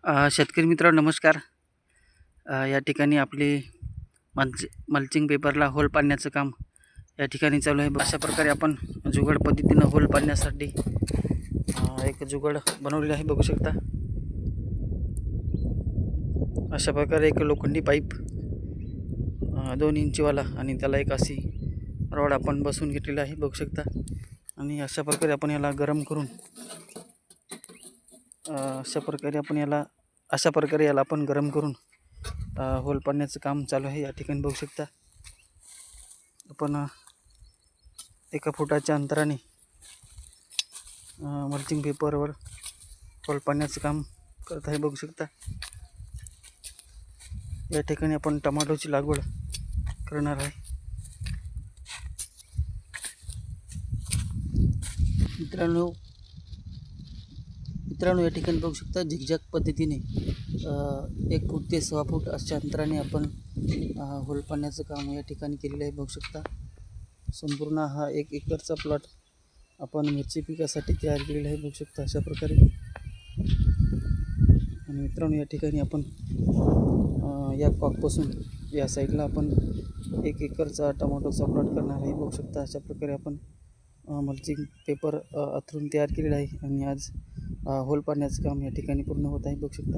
शेतकरी मित्र नमस्कार. या ठिकाणी आपली मल्चिंग पेपरला होल पाडण्याचं काम या ठिकाणी चालू आहे. अशा प्रकारे आपण जुगाड पद्धतीनं होल पाडण्यासाठी एक जुगाड बनवलेला आहे, बघू शकता. अशा प्रकारे एक लोखंडी पाईप 2 इंचीवाला आणि त्याला एक अशी रॉड आपण बसवून घेतलेला आहे, बघू शकता. आणि अशा प्रकारे आपण याला गरम करून अशा प्रकारे याला आपण गरम करून होल पाडण्याचं काम चालू आहे. या ठिकाणी बघू शकता आपण 1 फुटाच्या अंतराने मल्चिंग पेपरवर होल पाडण्याचं काम करत आहे, बघू शकता. या ठिकाणी आपण टमाटोची लागवड करणार आहे. मित्रांनो या ठिकाणी बघू शकता झिगझॅग पद्धतीने 1 फूट ते 6 फूट अशा अंतराने आपण होल पाडण्याचं काम या ठिकाणी केलेलं आहे, बघू शकता. संपूर्ण हा 1 एकरचा प्लॉट आपण मिरची पिकासाठी तयार केलेला आहे, बघू शकता अशा प्रकारे. आणि मित्रांनो या ठिकाणी आपण या कॉकपासून या साईडला आपण 1 एकरचा टोमॅटोचा प्लॉट करणार आहे, बघू शकता. अशा प्रकारे आपण मल्चिंग पेपर अंथरून तयार केलेला आहे आणि आज होल पाडण्याचं काम या ठिकाणी पूर्ण होत आहे, बघू शकता.